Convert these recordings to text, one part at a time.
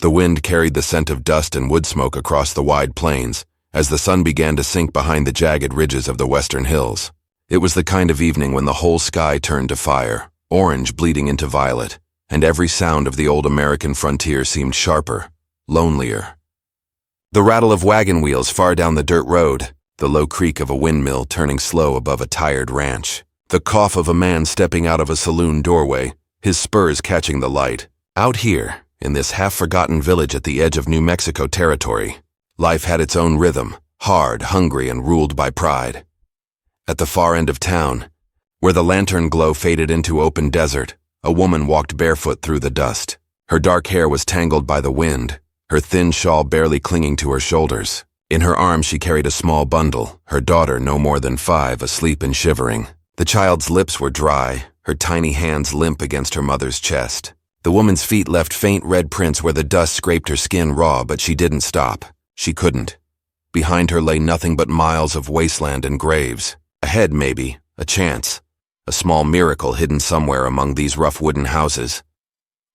The wind carried the scent of dust and wood smoke across the wide plains as the sun began to sink behind the jagged ridges of the western hills. It was the kind of evening when the whole sky turned to fire, orange bleeding into violet, and every sound of the old American frontier seemed sharper, lonelier. The rattle of wagon wheels far down the dirt road, the low creak of a windmill turning slow above a tired ranch, the cough of a man stepping out of a saloon doorway, his spurs catching the light. Out here, in this half-forgotten village at the edge of New Mexico territory, life had its own rhythm, hard, hungry, and ruled by pride. At the far end of town, where the lantern glow faded into open desert, a woman walked barefoot through the dust. Her dark hair was tangled by the wind, her thin shawl barely clinging to her shoulders. In her arms she carried a small bundle, her daughter no more than 5, asleep and shivering. The child's lips were dry, her tiny hands limp against her mother's chest. The woman's feet left faint red prints where the dust scraped her skin raw, but she didn't stop. She couldn't. Behind her lay nothing but miles of wasteland and graves. Ahead, maybe, a chance. A small miracle hidden somewhere among these rough wooden houses.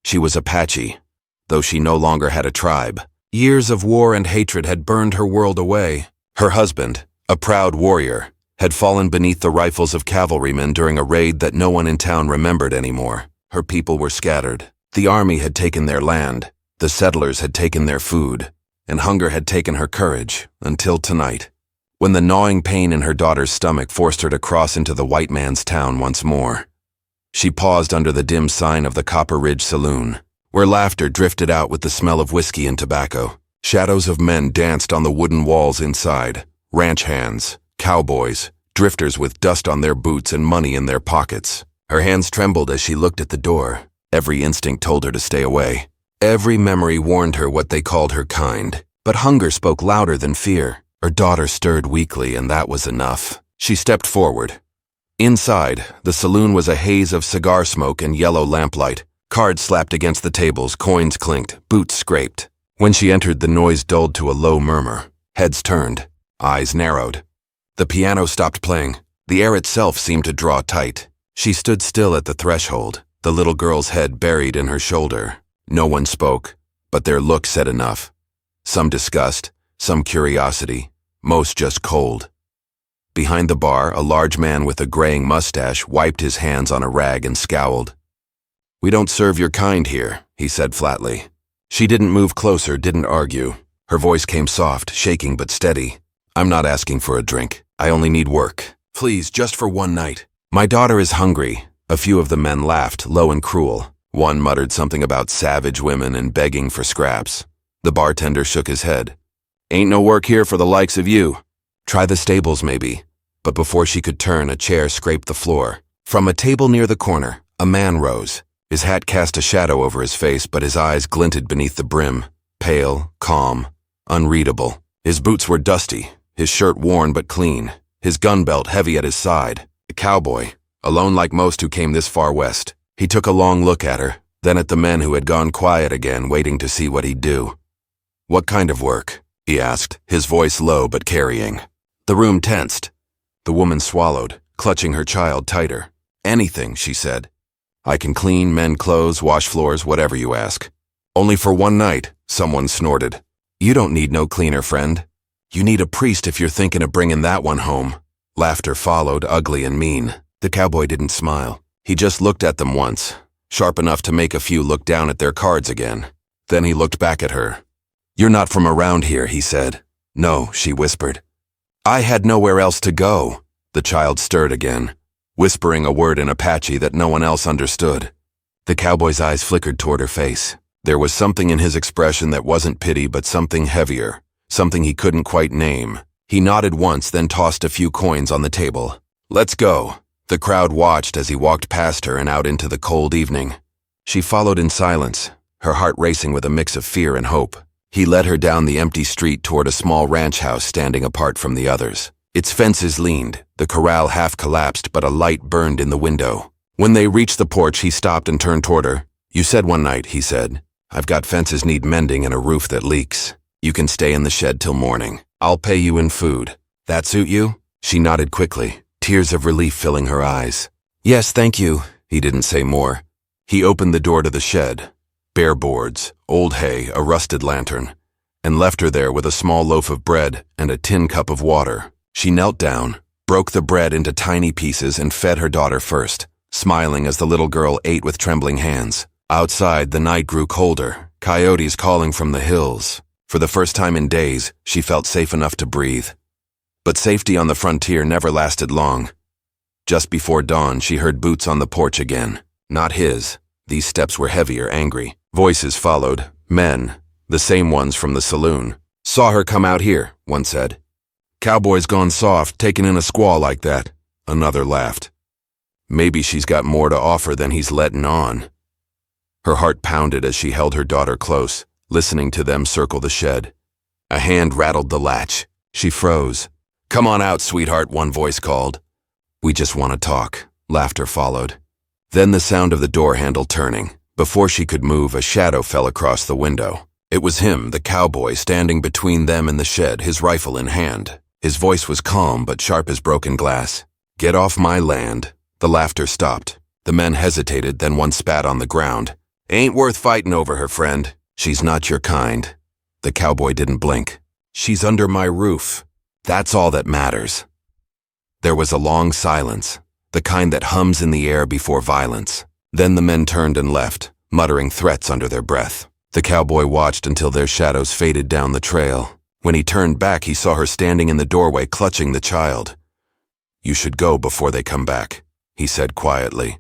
She was Apache, though she no longer had a tribe. Years of war and hatred had burned her world away. Her husband, a proud warrior, had fallen beneath the rifles of cavalrymen during a raid that no one in town remembered anymore. Her people were scattered. The army had taken their land, the settlers had taken their food, and hunger had taken her courage, until tonight, when the gnawing pain in her daughter's stomach forced her to cross into the white man's town once more. She paused under the dim sign of the Copper Ridge Saloon, where laughter drifted out with the smell of whiskey and tobacco. Shadows of men danced on the wooden walls inside, ranch hands, cowboys, drifters with dust on their boots and money in their pockets. Her hands trembled as she looked at the door. Every instinct told her to stay away. Every memory warned her what they called her kind. But hunger spoke louder than fear. Her daughter stirred weakly, and that was enough. She stepped forward. Inside, the saloon was a haze of cigar smoke and yellow lamplight. Cards slapped against the tables, coins clinked, boots scraped. When she entered, the noise dulled to a low murmur. Heads turned, eyes narrowed. The piano stopped playing. The air itself seemed to draw tight. She stood still at the threshold, the little girl's head buried in her shoulder. No one spoke, but their look said enough. Some disgust, some curiosity, most just cold. Behind the bar, a large man with a graying mustache wiped his hands on a rag and scowled. "We don't serve your kind here," he said flatly. She didn't move closer, didn't argue. Her voice came soft, shaking but steady. "I'm not asking for a drink. I only need work. Please, just for one night. My daughter is hungry." A few of the men laughed, low and cruel. One muttered something about savage women and begging for scraps. The bartender shook his head. "Ain't no work here for the likes of you. Try the stables, maybe." But before she could turn, a chair scraped the floor. From a table near the corner, a man rose. His hat cast a shadow over his face, but his eyes glinted beneath the brim, pale, calm, unreadable. His boots were dusty, his shirt worn but clean, his gun belt heavy at his side. A cowboy, alone like most who came this far west. He took a long look at her, then at the men who had gone quiet again, waiting to see what he'd do. "What kind of work?" he asked, his voice low but carrying. The room tensed. The woman swallowed, clutching her child tighter. "Anything," she said. "I can clean, mend clothes, wash floors, whatever you ask." "Only for one night," someone snorted. "You don't need no cleaner, friend. You need a priest if you're thinking of bringing that one home." Laughter followed, ugly and mean. The cowboy didn't smile. He just looked at them once, sharp enough to make a few look down at their cards again. Then he looked back at her. "You're not from around here," he said. "No," she whispered. "I had nowhere else to go." The child stirred again, whispering a word in Apache that no one else understood. The cowboy's eyes flickered toward her face. There was something in his expression that wasn't pity but something heavier, something he couldn't quite name. He nodded once, then tossed a few coins on the table. "Let's go." The crowd watched as he walked past her and out into the cold evening. She followed in silence, her heart racing with a mix of fear and hope. He led her down the empty street toward a small ranch house standing apart from the others. Its fences leaned, the corral half collapsed, but a light burned in the window. When they reached the porch, he stopped and turned toward her. "You said one night," he said. "I've got fences need mending and a roof that leaks. You can stay in the shed till morning. I'll pay you in food. That suit you?" She nodded quickly, tears of relief filling her eyes. "Yes, thank you." He didn't say more. He opened the door to the shed. bare boards, old hay, a rusted lantern, and left her there with a small loaf of bread and a tin cup of water. She knelt down, broke the bread into tiny pieces and fed her daughter first, smiling as the little girl ate with trembling hands. Outside, the night grew colder, coyotes calling from the hills. For the first time in days, she felt safe enough to breathe. But safety on the frontier never lasted long. Just before dawn, she heard boots on the porch again. Not his. These steps were heavier, angry. Voices followed. Men, the same ones from the saloon. "Saw her come out here," one said. "Cowboy's gone soft, taking in a squaw like that." Another laughed. "Maybe she's got more to offer than he's letting on." Her heart pounded as she held her daughter close, listening to them circle the shed. A hand rattled the latch. She froze. "Come on out, sweetheart," one voice called. "We just want to talk." Laughter followed. Then the sound of the door handle turning. Before she could move, a shadow fell across the window. It was him, the cowboy, standing between them and the shed, his rifle in hand. His voice was calm but sharp as broken glass. "Get off my land." The laughter stopped. The men hesitated, then one spat on the ground. "Ain't worth fighting over her, friend. She's not your kind." The cowboy didn't blink. "She's under my roof. That's all that matters." There was a long silence, the kind that hums in the air before violence. Then the men turned and left, muttering threats under their breath. The cowboy watched until their shadows faded down the trail. When he turned back, he saw her standing in the doorway clutching the child. "You should go before they come back," he said quietly.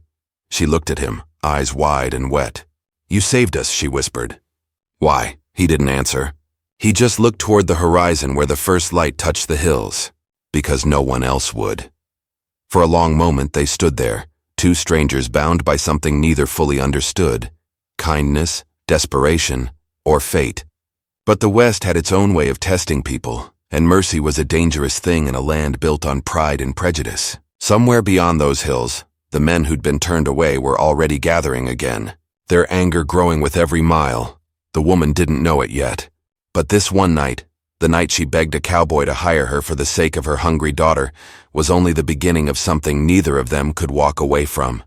She looked at him, eyes wide and wet. "You saved us," she whispered. "Why?" He didn't answer. He just looked toward the horizon where the first light touched the hills. Because no one else would. For a long moment they stood there, two strangers bound by something neither fully understood. Kindness, desperation, or fate. But the West had its own way of testing people, and mercy was a dangerous thing in a land built on pride and prejudice. Somewhere beyond those hills, the men who'd been turned away were already gathering again, their anger growing with every mile. The woman didn't know it yet. But this one night, the night she begged a cowboy to hire her for the sake of her hungry daughter, was only the beginning of something neither of them could walk away from.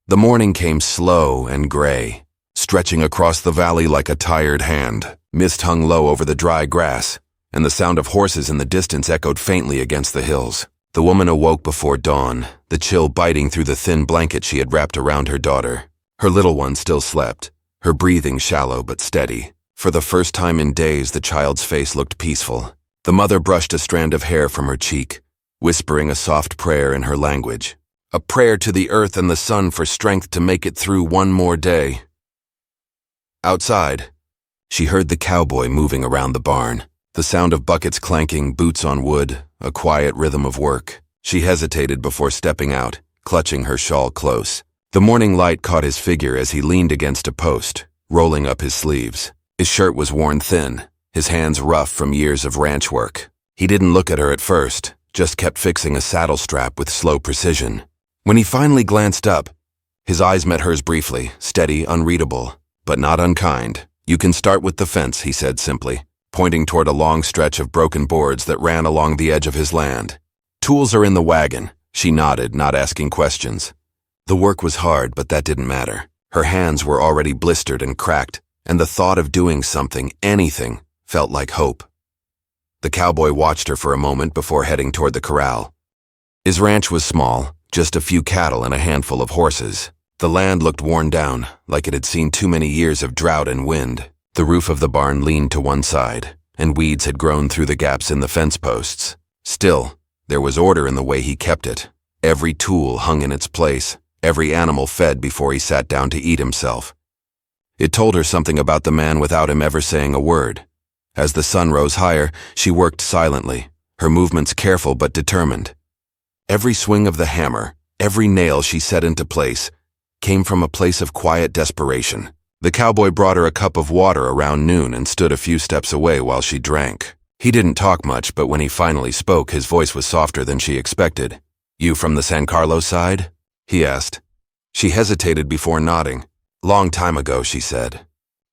The morning came slow and gray, stretching across the valley like a tired hand. Mist hung low over the dry grass, and the sound of horses in the distance echoed faintly against the hills. The woman awoke before dawn, the chill biting through the thin blanket she had wrapped around her daughter. Her little one still slept, her breathing shallow but steady. For the first time in days, the child's face looked peaceful. The mother brushed a strand of hair from her cheek, whispering a soft prayer in her language. A prayer to the earth and the sun for strength to make it through one more day. Outside, she heard the cowboy moving around the barn. The sound of buckets clanking, boots on wood, a quiet rhythm of work. She hesitated before stepping out, clutching her shawl close. The morning light caught his figure as he leaned against a post, rolling up his sleeves. His shirt was worn thin, his hands rough from years of ranch work. He didn't look at her at first, just kept fixing a saddle strap with slow precision. When he finally glanced up, his eyes met hers briefly, steady, unreadable, but not unkind. "You can start with the fence," he said simply, pointing toward a long stretch of broken boards that ran along the edge of his land. "Tools are in the wagon." She nodded, not asking questions. The work was hard, but that didn't matter. Her hands were already blistered and cracked, and the thought of doing something, anything, felt like hope. The cowboy watched her for a moment before heading toward the corral. His ranch was small, just a few cattle and a handful of horses. The land looked worn down, like it had seen too many years of drought and wind. The roof of the barn leaned to one side, and weeds had grown through the gaps in the fence posts. Still, there was order in the way he kept it. Every tool hung in its place, every animal fed before he sat down to eat himself. It told her something about the man without him ever saying a word. As the sun rose higher, she worked silently, her movements careful but determined. Every swing of the hammer, every nail she set into place, came from a place of quiet desperation. The cowboy brought her a cup of water around noon and stood a few steps away while she drank. He didn't talk much, but when he finally spoke, his voice was softer than she expected. "You from the San Carlos side?" he asked. She hesitated before nodding. "Long time ago," she said.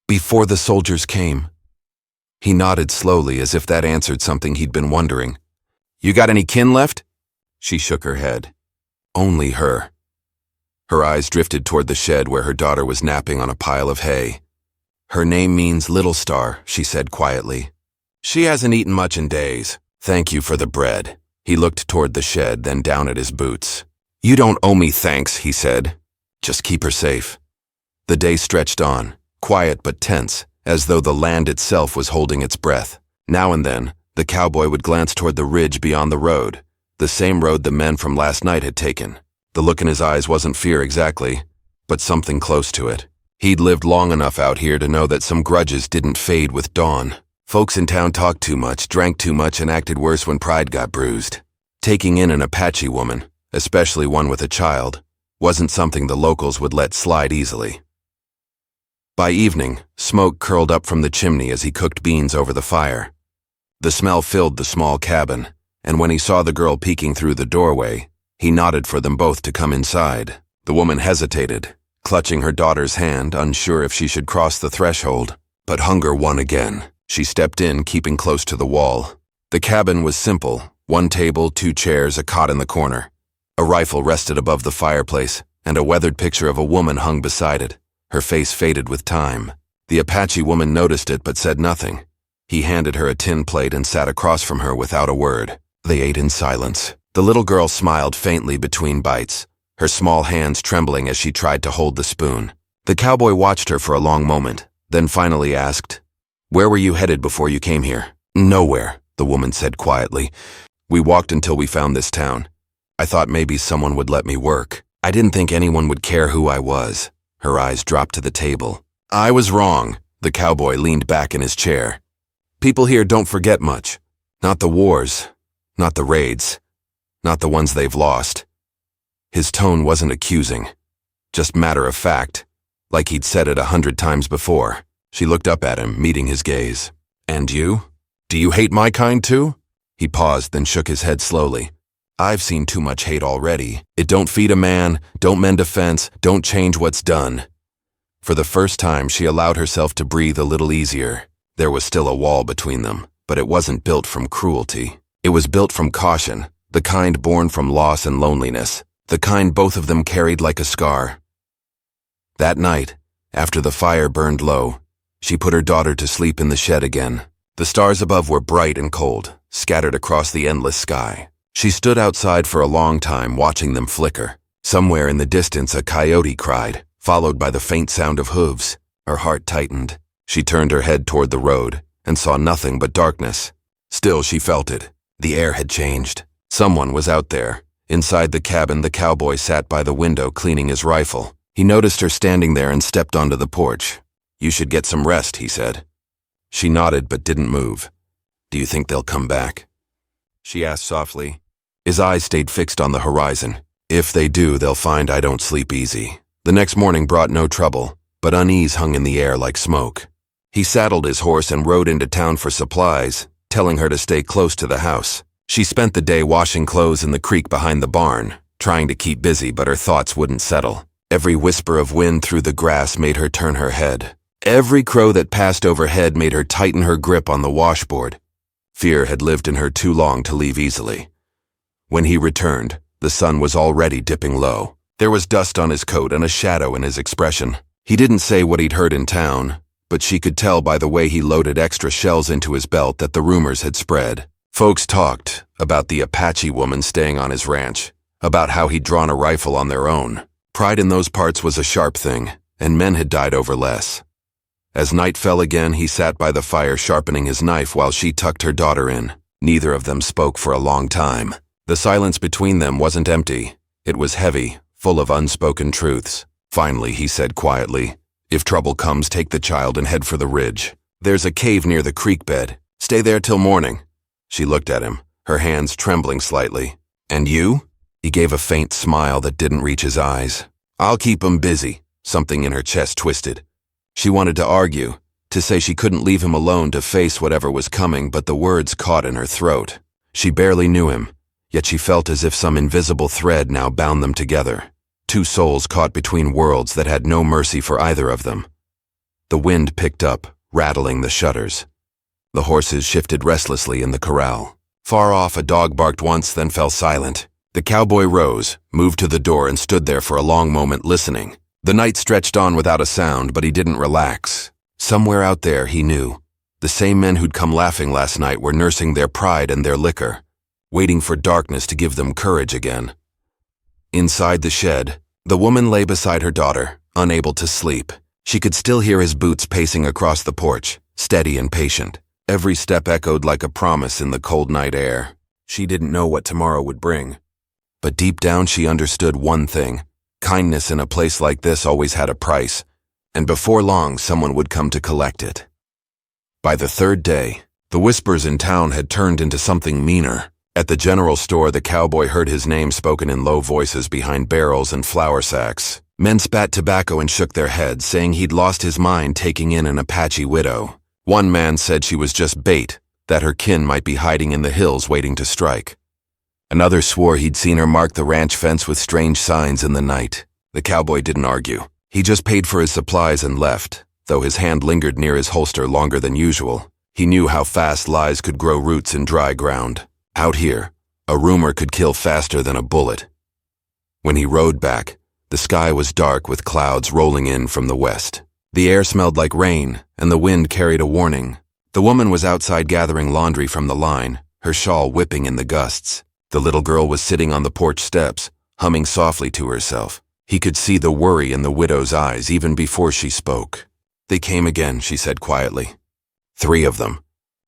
"Before the soldiers came." He nodded slowly as if that answered something he'd been wondering. "You got any kin left?" She shook her head. "Only her." Her eyes drifted toward the shed where her daughter was napping on a pile of hay. "Her name means Little Star," she said quietly. "She hasn't eaten much in days. Thank you for the bread." He looked toward the shed, then down at his boots. "You don't owe me thanks," he said. "Just keep her safe." The day stretched on, quiet but tense, as though the land itself was holding its breath. Now and then, the cowboy would glance toward the ridge beyond the road, the same road the men from last night had taken. The look in his eyes wasn't fear exactly, but something close to it. He'd lived long enough out here to know that some grudges didn't fade with dawn. Folks in town talked too much, drank too much, and acted worse when pride got bruised. Taking in an Apache woman, especially one with a child, wasn't something the locals would let slide easily. By evening, smoke curled up from the chimney as he cooked beans over the fire. The smell filled the small cabin, and when he saw the girl peeking through the doorway, he nodded for them both to come inside. The woman hesitated, clutching her daughter's hand, unsure if she should cross the threshold. But hunger won again. She stepped in, keeping close to the wall. The cabin was simple: 1 table, 2 chairs, a cot in the corner. A rifle rested above the fireplace, and a weathered picture of a woman hung beside it. Her face faded with time. The Apache woman noticed it but said nothing. He handed her a tin plate and sat across from her without a word. They ate in silence. The little girl smiled faintly between bites, her small hands trembling as she tried to hold the spoon. The cowboy watched her for a long moment, then finally asked, "Where were you headed before you came here?" "Nowhere," the woman said quietly. "We walked until we found this town. I thought maybe someone would let me work. I didn't think anyone would care who I was." Her eyes dropped to the table. "I was wrong." The cowboy leaned back in his chair. "People here don't forget much. Not the wars, not the raids, not the ones they've lost." His tone wasn't accusing, just matter of fact, like he'd said it 100 times before. She looked up at him, meeting his gaze. "And you? Do you hate my kind too?" He paused, then shook his head slowly. "I've seen too much hate already. It don't feed a man, don't mend a fence, don't change what's done." For the first time, she allowed herself to breathe a little easier. There was still a wall between them, but it wasn't built from cruelty. It was built from caution, the kind born from loss and loneliness, the kind both of them carried like a scar. That night, after the fire burned low, she put her daughter to sleep in the shed again. The stars above were bright and cold, scattered across the endless sky. She stood outside for a long time, watching them flicker. Somewhere in the distance, a coyote cried, followed by the faint sound of hooves. Her heart tightened. She turned her head toward the road and saw nothing but darkness. Still, she felt it. The air had changed. Someone was out there. Inside the cabin, the cowboy sat by the window cleaning his rifle. He noticed her standing there and stepped onto the porch. "You should get some rest," he said. She nodded but didn't move. "Do you think they'll come back?" she asked softly. His eyes stayed fixed on the horizon. "If they do, they'll find I don't sleep easy." The next morning brought no trouble, but unease hung in the air like smoke. He saddled his horse and rode into town for supplies, telling her to stay close to the house. She spent the day washing clothes in the creek behind the barn, trying to keep busy, but her thoughts wouldn't settle. Every whisper of wind through the grass made her turn her head. Every crow that passed overhead made her tighten her grip on the washboard. Fear had lived in her too long to leave easily. When he returned, the sun was already dipping low. There was dust on his coat and a shadow in his expression. He didn't say what he'd heard in town, but she could tell by the way he loaded extra shells into his belt that the rumors had spread. Folks talked about the Apache woman staying on his ranch, about how he'd drawn a rifle on their own. Pride in those parts was a sharp thing, and men had died over less. As night fell again, he sat by the fire sharpening his knife while she tucked her daughter in. Neither of them spoke for a long time. The silence between them wasn't empty. It was heavy, full of unspoken truths. Finally, he said quietly, "If trouble comes, take the child and head for the ridge. There's a cave near the creek bed. Stay there till morning." She looked at him, her hands trembling slightly. "And you?" He gave a faint smile that didn't reach his eyes. "I'll keep 'em busy." Something in her chest twisted. She wanted to argue, to say she couldn't leave him alone to face whatever was coming, but the words caught in her throat. She barely knew him, yet she felt as if some invisible thread now bound them together. Two souls caught between worlds that had no mercy for either of them. The wind picked up, rattling the shutters. The horses shifted restlessly in the corral. Far off, a dog barked once, then fell silent. The cowboy rose, moved to the door, and stood there for a long moment listening. The night stretched on without a sound, but he didn't relax. Somewhere out there, he knew, the same men who'd come laughing last night were nursing their pride and their liquor, waiting for darkness to give them courage again. Inside the shed, the woman lay beside her daughter, unable to sleep. She could still hear his boots pacing across the porch, steady and patient. Every step echoed like a promise in the cold night air. She didn't know what tomorrow would bring. But deep down she understood one thing. Kindness in a place like this always had a price, and before long someone would come to collect it. By the third day, the whispers in town had turned into something meaner. At the general store, the cowboy heard his name spoken in low voices behind barrels and flour sacks. Men spat tobacco and shook their heads, saying he'd lost his mind taking in an Apache widow. One man said she was just bait, that her kin might be hiding in the hills waiting to strike. Another swore he'd seen her mark the ranch fence with strange signs in the night. The cowboy didn't argue. He just paid for his supplies and left, though his hand lingered near his holster longer than usual. He knew how fast lies could grow roots in dry ground. Out here, a rumor could kill faster than a bullet. When he rode back, the sky was dark with clouds rolling in from the west. The air smelled like rain, and the wind carried a warning. The woman was outside gathering laundry from the line, her shawl whipping in the gusts. The little girl was sitting on the porch steps, humming softly to herself. He could see the worry in the widow's eyes even before she spoke. "They came again," she said quietly. "3 of them.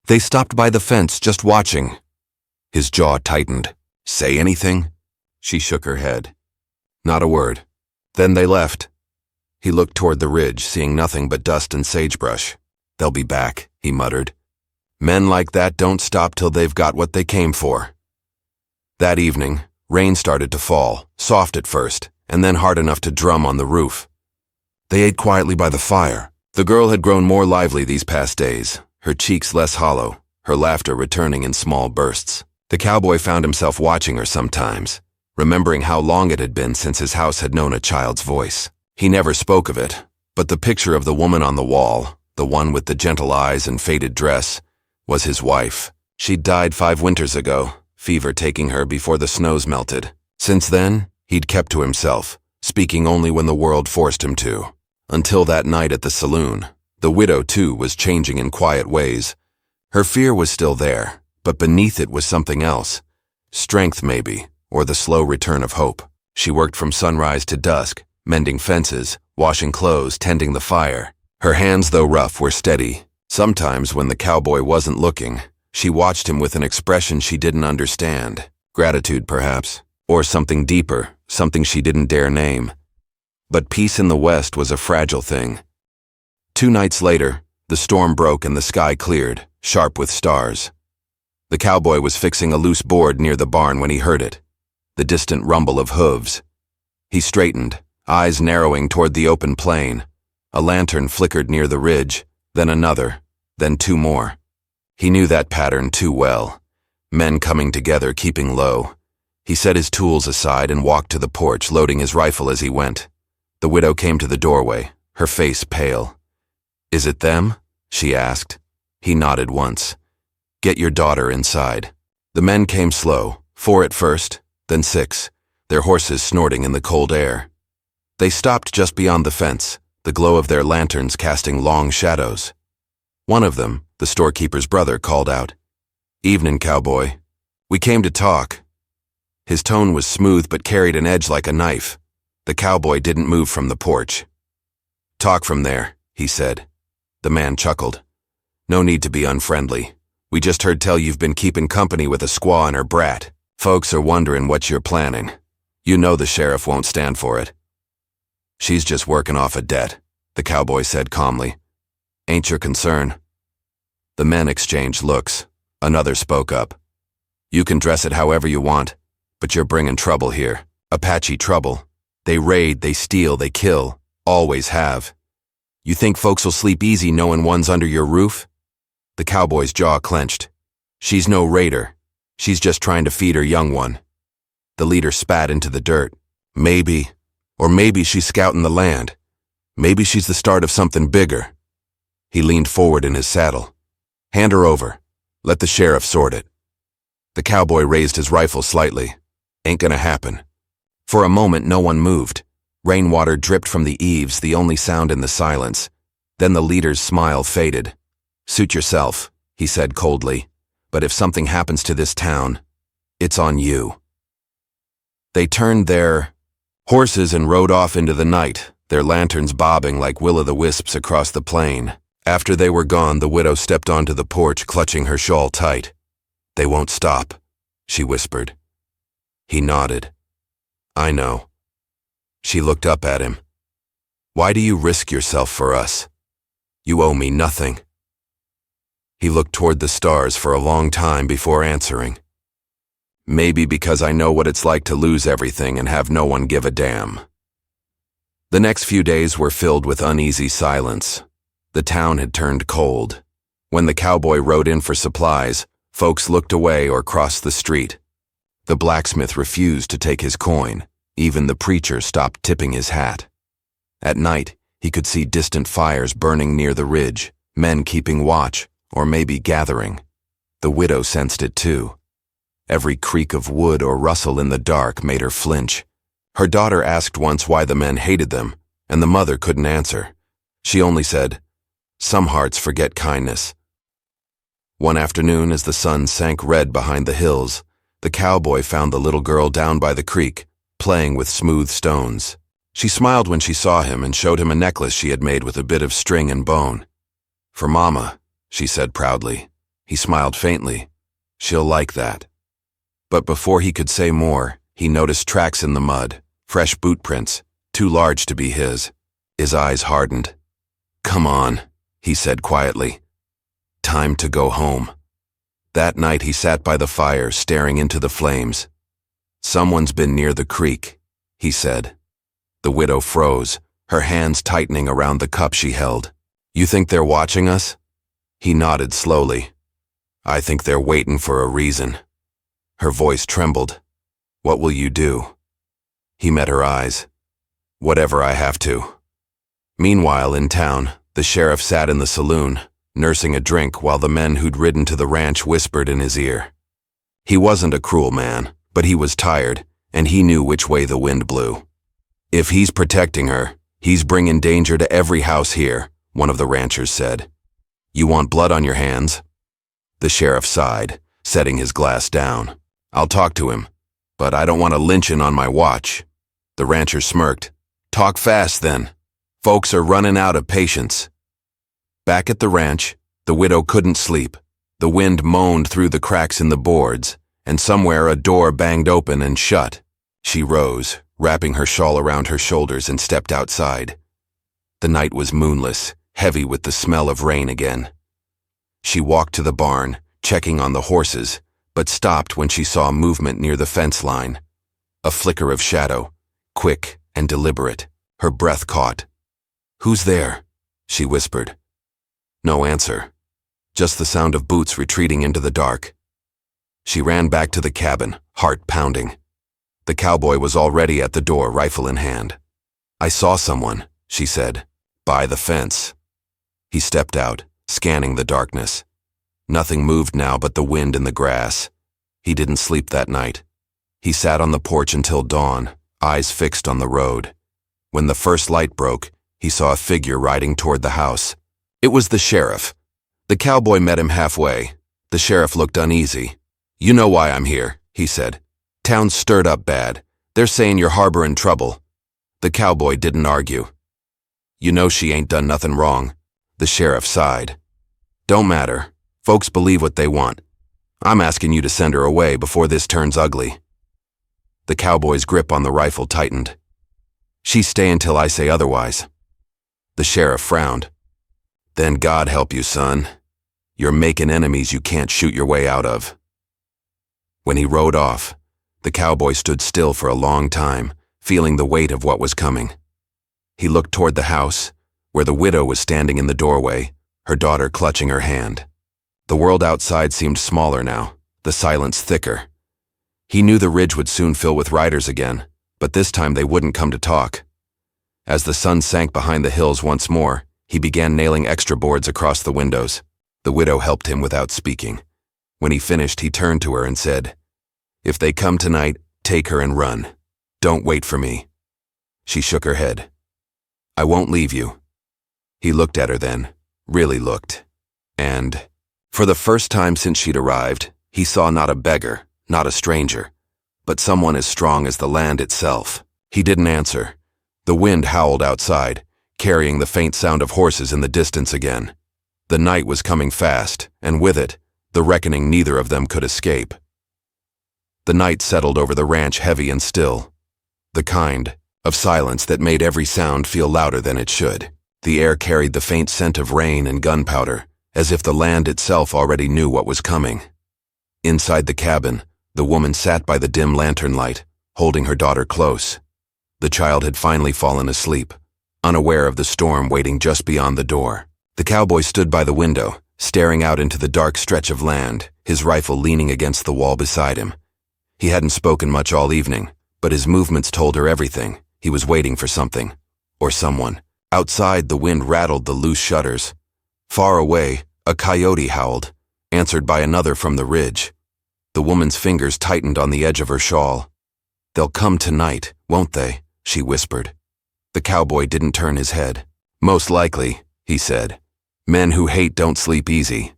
They stopped by the fence, just watching." His jaw tightened. "Say anything?" She shook her head. "Not a word. Then they left." He looked toward the ridge, seeing nothing but dust and sagebrush. "They'll be back," he muttered. "Men like that don't stop till they've got what they came for." That evening, rain started to fall, soft at first, and then hard enough to drum on the roof. They ate quietly by the fire. The girl had grown more lively these past days, her cheeks less hollow, her laughter returning in small bursts. The cowboy found himself watching her sometimes, remembering how long it had been since his house had known a child's voice. He never spoke of it, but the picture of the woman on the wall, the one with the gentle eyes and faded dress, was his wife. She'd died 5 winters ago, fever taking her before the snows melted. Since then, he'd kept to himself, speaking only when the world forced him to. Until that night at the saloon. The widow, too, was changing in quiet ways. Her fear was still there, but beneath it was something else. Strength, maybe, or the slow return of hope. She worked from sunrise to dusk, mending fences, washing clothes, tending the fire. Her hands, though rough, were steady. Sometimes, when the cowboy wasn't looking, she watched him with an expression she didn't understand. Gratitude, perhaps, or something deeper, something she didn't dare name. But peace in the west was a fragile thing. 2 nights later, the storm broke and the sky cleared, sharp with stars. The cowboy was fixing a loose board near the barn when he heard it, the distant rumble of hooves. He straightened, eyes narrowing toward the open plain. A lantern flickered near the ridge, then another, then 2 more. He knew that pattern too well. Men coming together, keeping low. He set his tools aside and walked to the porch, loading his rifle as he went. The widow came to the doorway, her face pale. "Is it them?" she asked. He nodded once. "Get your daughter inside." The men came slow, 4 at first, then 6, their horses snorting in the cold air. They stopped just beyond the fence, the glow of their lanterns casting long shadows. One of them, the storekeeper's brother, called out, "Evening, cowboy. We came to talk." His tone was smooth but carried an edge like a knife. The cowboy didn't move from the porch. "Talk from there," he said. The man chuckled. "No need to be unfriendly. We just heard tell you've been keeping company with a squaw and her brat. Folks are wondering what you're planning. You know the sheriff won't stand for it." "She's just working off a debt," the cowboy said calmly. "Ain't your concern." The men exchanged looks. Another spoke up. "You can dress it however you want, but you're bringing trouble here. Apache trouble. They raid, they steal, they kill. Always have. You think folks will sleep easy knowing one's under your roof?" The cowboy's jaw clenched. "She's no raider. She's just trying to feed her young one." The leader spat into the dirt. "Maybe. Or maybe she's scouting the land. Maybe she's the start of something bigger." He leaned forward in his saddle. "Hand her over. Let the sheriff sort it." The cowboy raised his rifle slightly. Ain't gonna happen. For a moment, no one moved. Rainwater dripped from the eaves, the only sound in the silence. Then the leader's smile faded. Suit yourself, he said coldly. But if something happens to this town, it's on you. They turned their horses and rode off into the night, their lanterns bobbing like will-o'-the-wisps across the plain. After they were gone, the widow stepped onto the porch, clutching her shawl tight. They won't stop, she whispered. He nodded. I know. She looked up at him. Why do you risk yourself for us? You owe me nothing. He looked toward the stars for a long time before answering. Maybe because I know what it's like to lose everything and have no one give a damn. The next few days were filled with uneasy silence. The town had turned cold. When the cowboy rode in for supplies, folks looked away or crossed the street. The blacksmith refused to take his coin. Even the preacher stopped tipping his hat. At night, he could see distant fires burning near the ridge, men keeping watch, or maybe gathering. The widow sensed it too. Every creak of wood or rustle in the dark made her flinch. Her daughter asked once why the men hated them, and the mother couldn't answer. She only said, "Some hearts forget kindness." One afternoon, as the sun sank red behind the hills, the cowboy found the little girl down by the creek, playing with smooth stones. She smiled when she saw him and showed him a necklace she had made with a bit of string and bone. "For Mama," she said proudly. He smiled faintly. "She'll like that." But before he could say more, he noticed tracks in the mud, fresh boot prints, too large to be his. His eyes hardened. "Come on," he said quietly. "Time to go home." That night he sat by the fire, staring into the flames. "Someone's been near the creek," he said. The widow froze, her hands tightening around the cup she held. "You think they're watching us?" He nodded slowly. "I think they're waiting for a reason." Her voice trembled. "What will you do?" He met her eyes. "Whatever I have to." Meanwhile, in town, the sheriff sat in the saloon, nursing a drink while the men who'd ridden to the ranch whispered in his ear. He wasn't a cruel man, but he was tired, and he knew which way the wind blew. "If he's protecting her, he's bringing danger to every house here," one of the ranchers said. "You want blood on your hands?" The sheriff sighed, setting his glass down. "I'll talk to him, but I don't want a lynching on my watch." The rancher smirked. "Talk fast, then. Folks are running out of patience." Back at the ranch, the widow couldn't sleep. The wind moaned through the cracks in the boards, and somewhere a door banged open and shut. She rose, wrapping her shawl around her shoulders, and stepped outside. The night was moonless, heavy with the smell of rain again. She walked to the barn, checking on the horses, but stopped when she saw movement near the fence line. A flicker of shadow, quick and deliberate, her breath caught. "Who's there?" she whispered. No answer, just the sound of boots retreating into the dark. She ran back to the cabin, heart pounding. The cowboy was already at the door, rifle in hand. "I saw someone," she said, "by the fence." He stepped out, scanning the darkness. Nothing moved now but the wind and the grass. He didn't sleep that night. He sat on the porch until dawn, eyes fixed on the road. When the first light broke, he saw a figure riding toward the house. It was the sheriff. The cowboy met him halfway. The sheriff looked uneasy. "You know why I'm here," he said. "Town's stirred up bad. They're saying you're harboring trouble." The cowboy didn't argue. "You know she ain't done nothing wrong." The sheriff sighed. "Don't matter. Folks believe what they want. I'm asking you to send her away before this turns ugly." The cowboy's grip on the rifle tightened. "She stay until I say otherwise." The sheriff frowned. "Then God help you, son. You're making enemies you can't shoot your way out of." When he rode off, the cowboy stood still for a long time, feeling the weight of what was coming. He looked toward the house, where the widow was standing in the doorway, her daughter clutching her hand. The world outside seemed smaller now, the silence thicker. He knew the ridge would soon fill with riders again, but this time they wouldn't come to talk. As the sun sank behind the hills once more, he began nailing extra boards across the windows. The widow helped him without speaking. When he finished, he turned to her and said, "If they come tonight, take her and run. Don't wait for me." She shook her head. "I won't leave you." He looked at her then, really looked. And, for the first time since she'd arrived, he saw not a beggar, not a stranger, but someone as strong as the land itself. He didn't answer. The wind howled outside, carrying the faint sound of horses in the distance again. The night was coming fast, and with it, the reckoning neither of them could escape. The night settled over the ranch heavy and still, the kind of silence that made every sound feel louder than it should. The air carried the faint scent of rain and gunpowder, as if the land itself already knew what was coming. Inside the cabin, the woman sat by the dim lantern light, holding her daughter close. The child had finally fallen asleep, unaware of the storm waiting just beyond the door. The cowboy stood by the window, staring out into the dark stretch of land, his rifle leaning against the wall beside him. He hadn't spoken much all evening, but his movements told her everything. He was waiting for something, or someone. Outside, the wind rattled the loose shutters. Far away, a coyote howled, answered by another from the ridge. The woman's fingers tightened on the edge of her shawl. "They'll come tonight, won't they?" she whispered. The cowboy didn't turn his head. "Most likely," he said. "Men who hate don't sleep easy."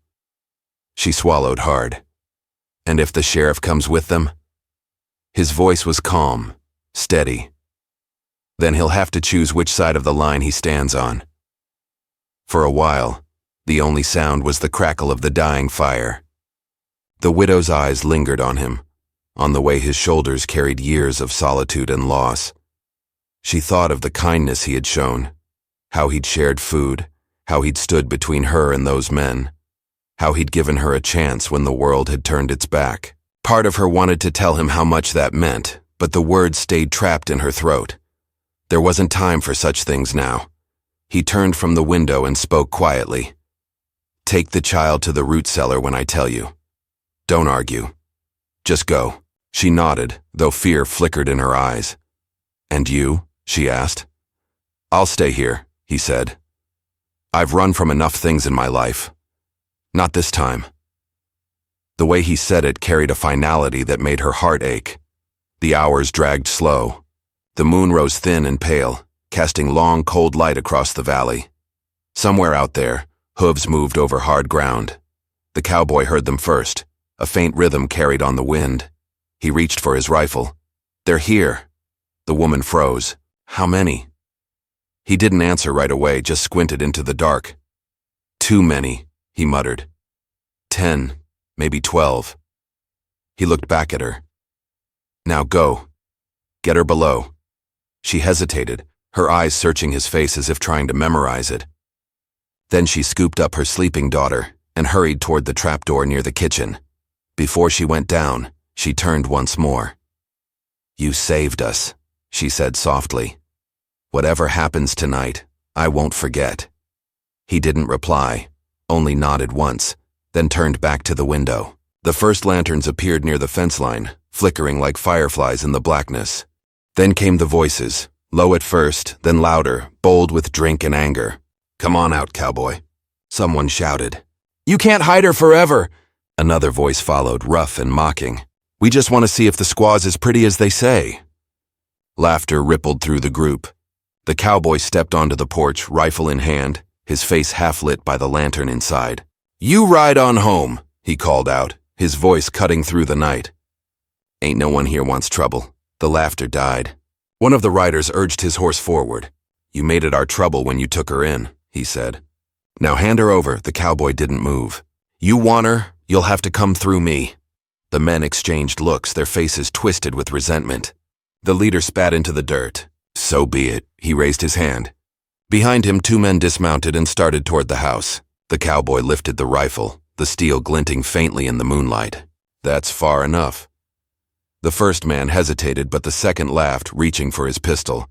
She swallowed hard. "And if the sheriff comes with them?" His voice was calm, steady. "Then he'll have to choose which side of the line he stands on." For a while, the only sound was the crackle of the dying fire. The widow's eyes lingered on him, on the way his shoulders carried years of solitude and loss. She thought of the kindness he had shown, how he'd shared food, how he'd stood between her and those men, how he'd given her a chance when the world had turned its back. Part of her wanted to tell him how much that meant, but the words stayed trapped in her throat. There wasn't time for such things now. He turned from the window and spoke quietly. "Take the child to the root cellar when I tell you. Don't argue. Just go." She nodded, though fear flickered in her eyes. "And you?" she asked. "I'll stay here," he said. "I've run from enough things in my life. Not this time." The way he said it carried a finality that made her heart ache. The hours dragged slow. The moon rose thin and pale, casting long, cold light across the valley. Somewhere out there, hooves moved over hard ground. The cowboy heard them first. A faint rhythm carried on the wind. He reached for his rifle. "They're here." The woman froze. "How many?" He didn't answer right away, just squinted into the dark. "Too many," he muttered. 10, maybe 12. He looked back at her. "Now go. Get her below." She hesitated, her eyes searching his face as if trying to memorize it. Then she scooped up her sleeping daughter and hurried toward the trapdoor near the kitchen. Before she went down, she turned once more. "You saved us," she said softly. "Whatever happens tonight, I won't forget." He didn't reply, only nodded once, then turned back to the window. The first lanterns appeared near the fence line, flickering like fireflies in the blackness. Then came the voices, low at first, then louder, bold with drink and anger. "Come on out, cowboy," someone shouted. "You can't hide her forever," another voice followed, rough and mocking. "We just want to see if the squaw's as pretty as they say." Laughter rippled through the group. The cowboy stepped onto the porch, rifle in hand, his face half lit by the lantern inside. "You ride on home," he called out, his voice cutting through the night. "Ain't no one here wants trouble." The laughter died. One of the riders urged his horse forward. "You made it our trouble when you took her in," he said. "Now hand her over." The cowboy didn't move. "You want her, you'll have to come through me." The men exchanged looks, their faces twisted with resentment. The leader spat into the dirt. "So be it." He raised his hand. Behind him, two men dismounted and started toward the house. The cowboy lifted the rifle, the steel glinting faintly in the moonlight. "That's far enough." The first man hesitated, but the second laughed, reaching for his pistol.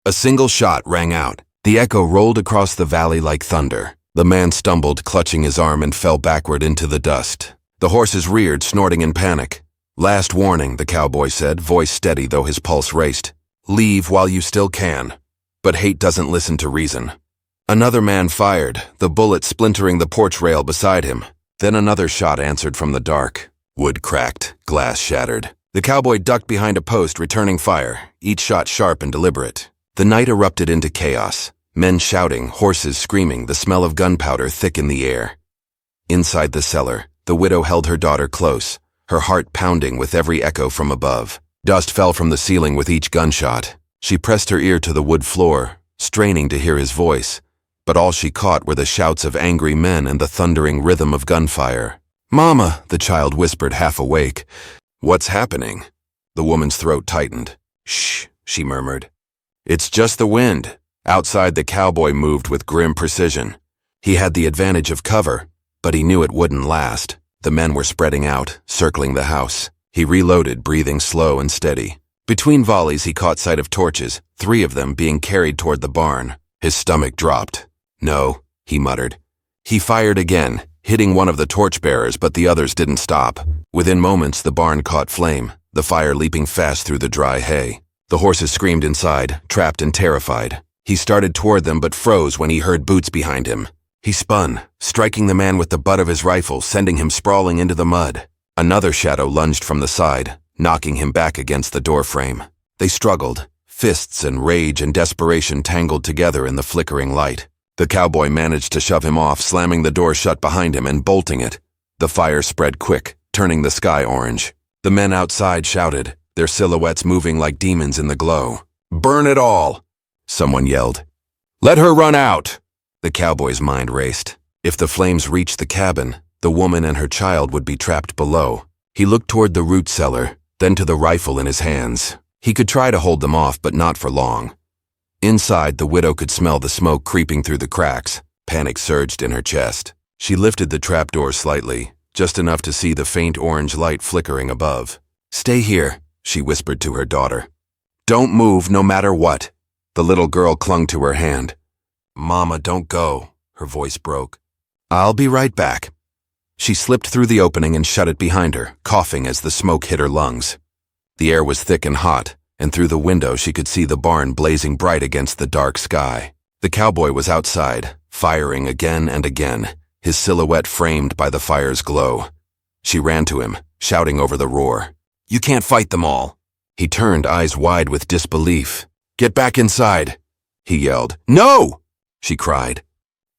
A single shot rang out. The echo rolled across the valley like thunder. The man stumbled, clutching his arm, and fell backward into the dust. The horses reared, snorting in panic. "Last warning," the cowboy said, voice steady though his pulse raced. "Leave while you still can." But hate doesn't listen to reason. Another man fired, the bullet splintering the porch rail beside him. Then another shot answered from the dark. Wood cracked, glass shattered. The cowboy ducked behind a post, returning fire, each shot sharp and deliberate. The night erupted into chaos. Men shouting, horses screaming, the smell of gunpowder thick in the air. Inside the cellar, the widow held her daughter close, her heart pounding with every echo from above. Dust fell from the ceiling with each gunshot. She pressed her ear to the wood floor, straining to hear his voice, but all she caught were the shouts of angry men and the thundering rhythm of gunfire. "Mama," the child whispered, half awake. "What's happening?" The woman's throat tightened. "Shh," she murmured. "It's just the wind." Outside, the cowboy moved with grim precision. He had the advantage of cover, but he knew it wouldn't last. The men were spreading out, circling the house. He reloaded, breathing slow and steady. Between volleys, he caught sight of torches, 3 of them being carried toward the barn. His stomach dropped. "No," he muttered. He fired again, hitting one of the torchbearers, but the others didn't stop. Within moments, the barn caught flame, the fire leaping fast through the dry hay. The horses screamed inside, trapped and terrified. He started toward them but froze when he heard boots behind him. He spun, striking the man with the butt of his rifle, sending him sprawling into the mud. Another shadow lunged from the side, knocking him back against the doorframe. They struggled, fists and rage and desperation tangled together in the flickering light. The cowboy managed to shove him off, slamming the door shut behind him and bolting it. The fire spread quick, turning the sky orange. The men outside shouted, their silhouettes moving like demons in the glow. "Burn it all!" someone yelled. "Let her run out!" The cowboy's mind raced. If the flames reached the cabin, the woman and her child would be trapped below. He looked toward the root cellar, then to the rifle in his hands. He could try to hold them off, but not for long. Inside, the widow could smell the smoke creeping through the cracks. Panic surged in her chest. She lifted the trapdoor slightly, just enough to see the faint orange light flickering above. "Stay here," she whispered to her daughter. "Don't move, no matter what." The little girl clung to her hand. "Mama, don't go," her voice broke. "I'll be right back." She slipped through the opening and shut it behind her, coughing as the smoke hit her lungs. The air was thick and hot, and through the window she could see the barn blazing bright against the dark sky. The cowboy was outside, firing again and again, his silhouette framed by the fire's glow. She ran to him, shouting over the roar. "You can't fight them all." He turned, eyes wide with disbelief. "Get back inside," he yelled. "No!" she cried.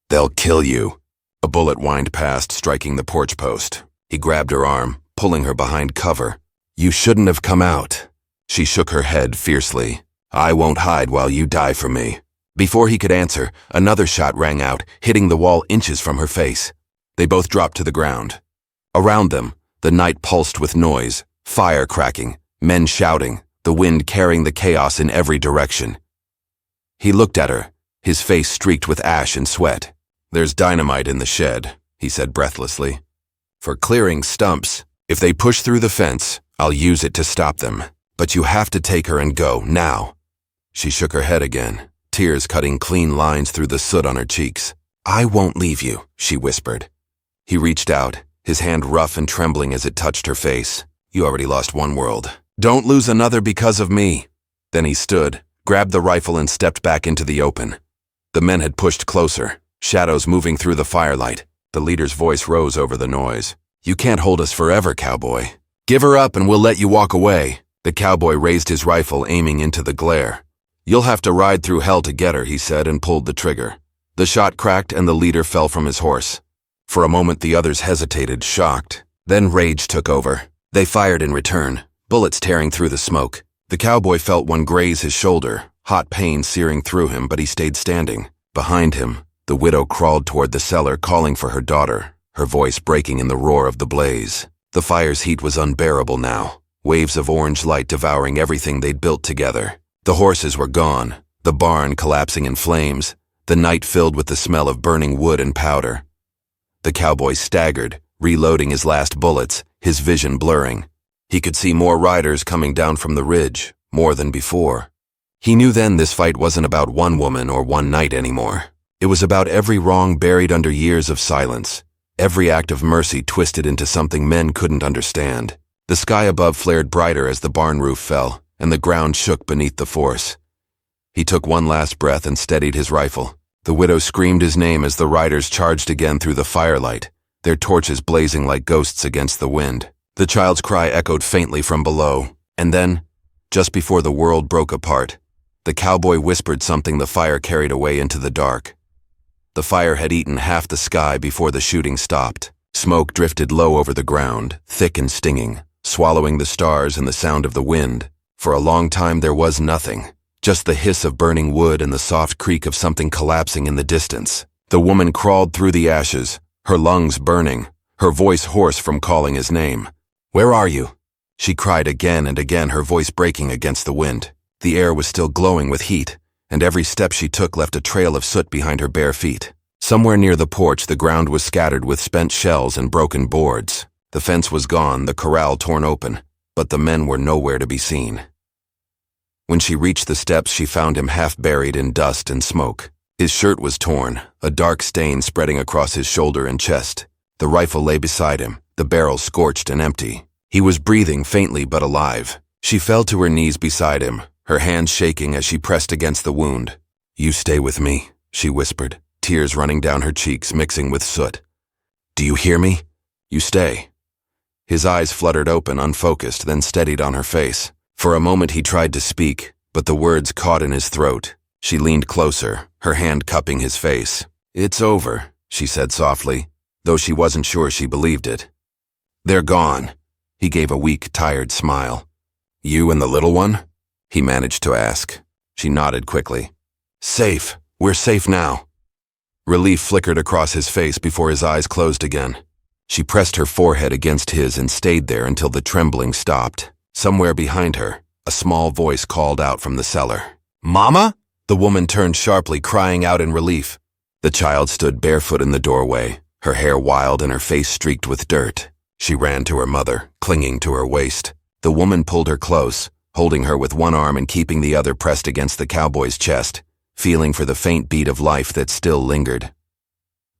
"They'll kill you." A bullet whined past, striking the porch post. He grabbed her arm, pulling her behind cover. "You shouldn't have come out." She shook her head fiercely. "I won't hide while you die for me." Before he could answer, another shot rang out, hitting the wall inches from her face. They both dropped to the ground. Around them, the night pulsed with noise, fire cracking, men shouting, the wind carrying the chaos in every direction. He looked at her, his face streaked with ash and sweat. "There's dynamite in the shed," he said breathlessly. "For clearing stumps. If they push through the fence, I'll use it to stop them. But you have to take her and go, now." She shook her head again, tears cutting clean lines through the soot on her cheeks. "I won't leave you," she whispered. He reached out, his hand rough and trembling as it touched her face. "You already lost one world. Don't lose another because of me." Then he stood, grabbed the rifle and stepped back into the open. The men had pushed closer, shadows moving through the firelight. The leader's voice rose over the noise. "You can't hold us forever, cowboy. Give her up and we'll let you walk away." The cowboy raised his rifle, aiming into the glare. "You'll have to ride through hell to get her," he said, and pulled the trigger. The shot cracked and the leader fell from his horse. For a moment the others hesitated, shocked. Then rage took over. They fired in return, bullets tearing through the smoke. The cowboy felt one graze his shoulder, hot pain searing through him, but he stayed standing. Behind him, the widow crawled toward the cellar, calling for her daughter, her voice breaking in the roar of the blaze. The fire's heat was unbearable now, waves of orange light devouring everything they'd built together. The horses were gone, the barn collapsing in flames, the night filled with the smell of burning wood and powder. The cowboy staggered, reloading his last bullets, his vision blurring. He could see more riders coming down from the ridge, more than before. He knew then this fight wasn't about one woman or one night anymore. It was about every wrong buried under years of silence, every act of mercy twisted into something men couldn't understand. The sky above flared brighter as the barn roof fell, and the ground shook beneath the force. He took one last breath and steadied his rifle. The widow screamed his name as the riders charged again through the firelight, their torches blazing like ghosts against the wind. The child's cry echoed faintly from below, and then, just before the world broke apart, the cowboy whispered something the fire carried away into the dark. The fire had eaten half the sky before the shooting stopped. Smoke drifted low over the ground, thick and stinging, swallowing the stars and the sound of the wind. For a long time there was nothing, just the hiss of burning wood and the soft creak of something collapsing in the distance. The woman crawled through the ashes, her lungs burning, her voice hoarse from calling his name. "Where are you?" She cried again and again, her voice breaking against the wind. The air was still glowing with heat, and every step she took left a trail of soot behind her bare feet. Somewhere near the porch, the ground was scattered with spent shells and broken boards. The fence was gone, the corral torn open, but the men were nowhere to be seen. When she reached the steps, she found him half buried in dust and smoke. His shirt was torn, a dark stain spreading across his shoulder and chest. The rifle lay beside him, the barrel scorched and empty. He was breathing faintly but alive. She fell to her knees beside him, her hands shaking as she pressed against the wound. "You stay with me," she whispered, tears running down her cheeks mixing with soot. "Do you hear me? You stay." His eyes fluttered open, unfocused, then steadied on her face. For a moment he tried to speak, but the words caught in his throat. She leaned closer, her hand cupping his face. "It's over," she said softly, though she wasn't sure she believed it. "They're gone." He gave a weak, tired smile. "You and the little one?" he managed to ask. She nodded quickly. "Safe. We're safe now." Relief flickered across his face before his eyes closed again. She pressed her forehead against his and stayed there until the trembling stopped. Somewhere behind her, a small voice called out from the cellar. "Mama?" The woman turned sharply, crying out in relief. The child stood barefoot in the doorway, her hair wild and her face streaked with dirt. She ran to her mother, clinging to her waist. The woman pulled her close, holding her with one arm and keeping the other pressed against the cowboy's chest, feeling for the faint beat of life that still lingered.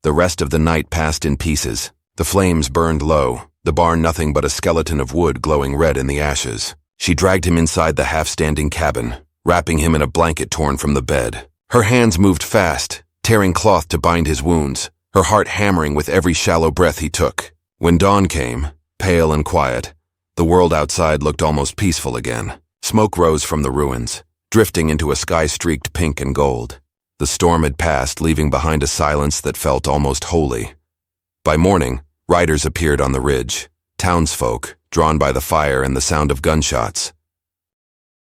The rest of the night passed in pieces. The flames burned low, the barn nothing but a skeleton of wood glowing red in the ashes. She dragged him inside the half-standing cabin, wrapping him in a blanket torn from the bed. Her hands moved fast, tearing cloth to bind his wounds, her heart hammering with every shallow breath he took. When dawn came, pale and quiet, the world outside looked almost peaceful again. Smoke rose from the ruins, drifting into a sky streaked pink and gold. The storm had passed, leaving behind a silence that felt almost holy. By morning, riders appeared on the ridge, townsfolk, drawn by the fire and the sound of gunshots.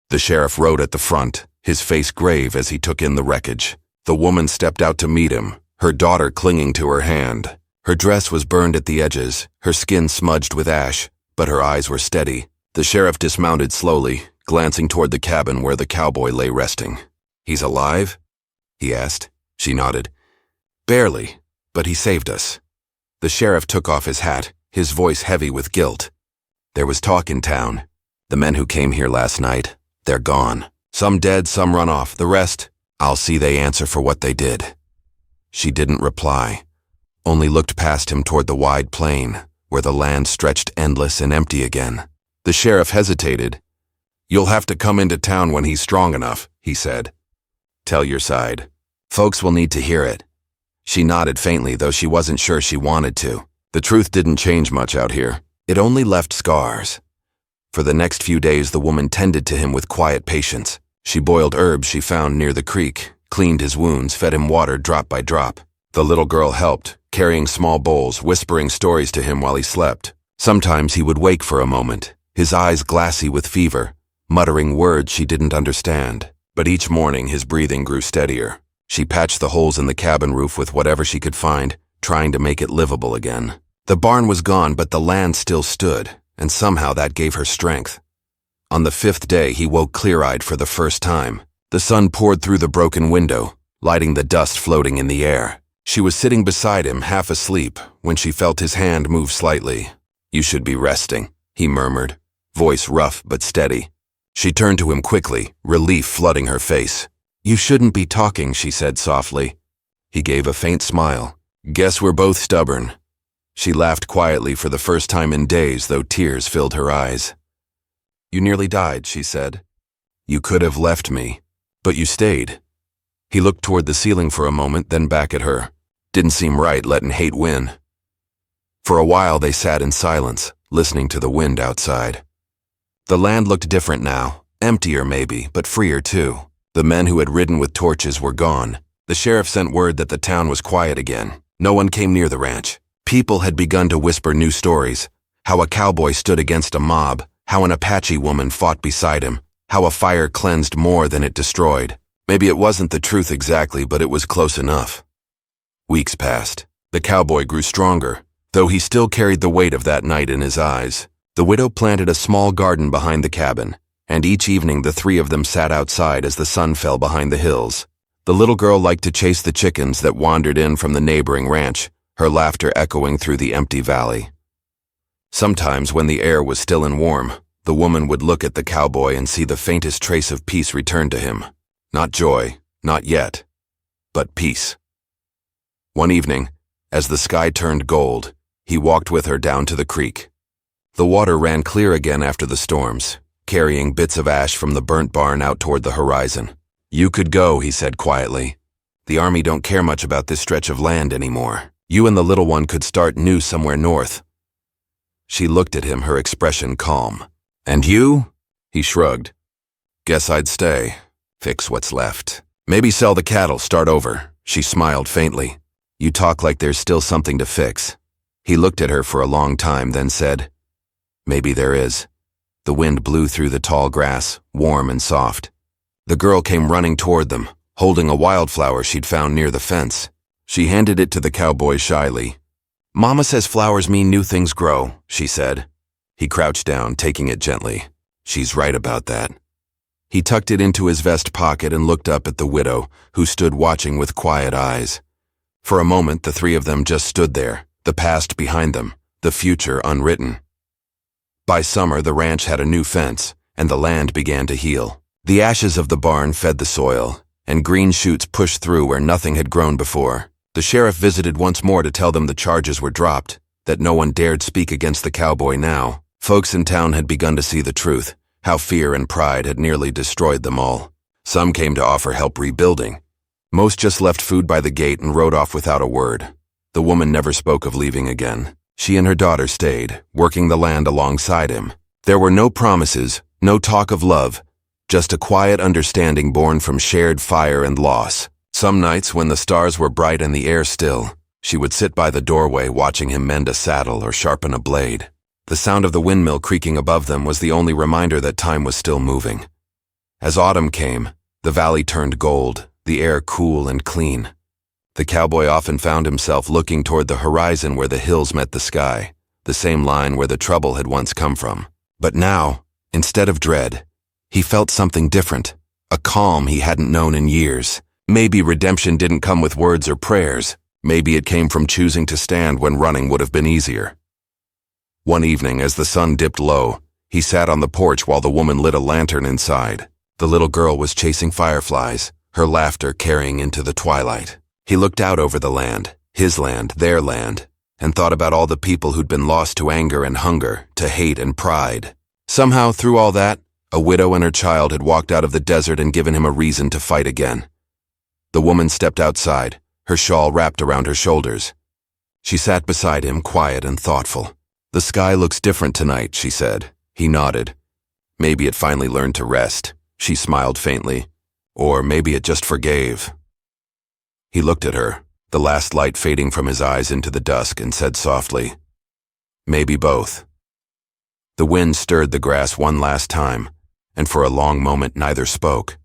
The sheriff rode at the front, his face grave as he took in the wreckage. The woman stepped out to meet him, her daughter clinging to her hand. Her dress was burned at the edges, her skin smudged with ash, but her eyes were steady. The sheriff dismounted slowly, glancing toward the cabin where the cowboy lay resting. "He's alive?" he asked. She nodded. "Barely, but he saved us." The sheriff took off his hat, his voice heavy with guilt. "There was talk in town. The men who came here last night, they're gone. Some dead, some run off. The rest, I'll see they answer for what they did." She didn't reply, only looked past him toward the wide plain, where the land stretched endless and empty again. The sheriff hesitated. "You'll have to come into town when he's strong enough," he said. "Tell your side. Folks will need to hear it." She nodded faintly, though she wasn't sure she wanted to. The truth didn't change much out here. It only left scars. For the next few days, the woman tended to him with quiet patience. She boiled herbs she found near the creek, cleaned his wounds, fed him water drop by drop. The little girl helped, carrying small bowls, whispering stories to him while he slept. Sometimes he would wake for a moment, his eyes glassy with fever, muttering words she didn't understand. But each morning his breathing grew steadier. She patched the holes in the cabin roof with whatever she could find, trying to make it livable again. The barn was gone, but the land still stood, and somehow that gave her strength. On the 5th day, he woke clear-eyed for the first time. The sun poured through the broken window, lighting the dust floating in the air. She was sitting beside him, half asleep, when she felt his hand move slightly. "You should be resting," he murmured, voice rough but steady. She turned to him quickly, relief flooding her face. "You shouldn't be talking," she said softly. He gave a faint smile. "Guess we're both stubborn." She laughed quietly for the first time in days, though tears filled her eyes. "You nearly died," she said. "You could have left me, but you stayed." He looked toward the ceiling for a moment, then back at her. Didn't seem right letting hate win. For a while they sat in silence, listening to the wind outside. The land looked different now, emptier maybe, but freer too. The men who had ridden with torches were gone. The sheriff sent word that the town was quiet again. No one came near the ranch. People had begun to whisper new stories. How a cowboy stood against a mob, how an Apache woman fought beside him, how a fire cleansed more than it destroyed. Maybe it wasn't the truth exactly, but it was close enough. Weeks passed. The cowboy grew stronger, though he still carried the weight of that night in his eyes. The widow planted a small garden behind the cabin, and each evening the three of them sat outside as the sun fell behind the hills. The little girl liked to chase the chickens that wandered in from the neighboring ranch, her laughter echoing through the empty valley. Sometimes, when the air was still and warm, the woman would look at the cowboy and see the faintest trace of peace return to him. Not joy, not yet, but peace. One evening, as the sky turned gold, he walked with her down to the creek. The water ran clear again after the storms, carrying bits of ash from the burnt barn out toward the horizon. "You could go," he said quietly. "The army don't care much about this stretch of land anymore. You and the little one could start new somewhere north." She looked at him, her expression calm. "And you?" He shrugged. "Guess I'd stay. Fix what's left. Maybe sell the cattle, start over." She smiled faintly. "You talk like there's still something to fix." He looked at her for a long time, then said, "Maybe there is." The wind blew through the tall grass, warm and soft. The girl came running toward them, holding a wildflower she'd found near the fence. She handed it to the cowboy shyly. "Mama says flowers mean new things grow," she said. He crouched down, taking it gently. "She's right about that." He tucked it into his vest pocket and looked up at the widow, who stood watching with quiet eyes. For a moment, the three of them just stood there, the past behind them, the future unwritten. By summer, the ranch had a new fence, and the land began to heal. The ashes of the barn fed the soil, and green shoots pushed through where nothing had grown before. The sheriff visited once more to tell them the charges were dropped, that no one dared speak against the cowboy now. Folks in town had begun to see the truth, how fear and pride had nearly destroyed them all. Some came to offer help rebuilding. Most just left food by the gate and rode off without a word. The woman never spoke of leaving again. She and her daughter stayed, working the land alongside him. There were no promises, no talk of love, just a quiet understanding born from shared fire and loss. Some nights, when the stars were bright and the air still, she would sit by the doorway watching him mend a saddle or sharpen a blade. The sound of the windmill creaking above them was the only reminder that time was still moving. As autumn came, the valley turned gold, the air cool and clean. The cowboy often found himself looking toward the horizon where the hills met the sky, the same line where the trouble had once come from. But now, instead of dread, he felt something different, a calm he hadn't known in years. Maybe redemption didn't come with words or prayers. Maybe it came from choosing to stand when running would have been easier. One evening, as the sun dipped low, he sat on the porch while the woman lit a lantern inside. The little girl was chasing fireflies, her laughter carrying into the twilight. He looked out over the land, his land, their land, and thought about all the people who'd been lost to anger and hunger, to hate and pride. Somehow, through all that, a widow and her child had walked out of the desert and given him a reason to fight again. The woman stepped outside, her shawl wrapped around her shoulders. She sat beside him, quiet and thoughtful. "The sky looks different tonight," she said. He nodded. "Maybe it finally learned to rest," she smiled faintly. "Or maybe it just forgave." He looked at her, the last light fading from his eyes into the dusk, and said softly, "Maybe both." The wind stirred the grass one last time, and for a long moment neither spoke.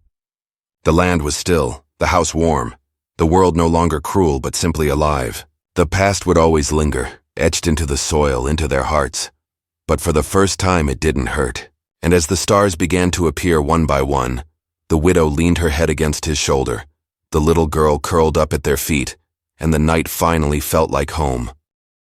The land was still, the house warm, the world no longer cruel but simply alive. The past would always linger, etched into the soil, into their hearts. But for the first time it didn't hurt. And as the stars began to appear one by one, the widow leaned her head against his shoulder, the little girl curled up at their feet, and the night finally felt like home.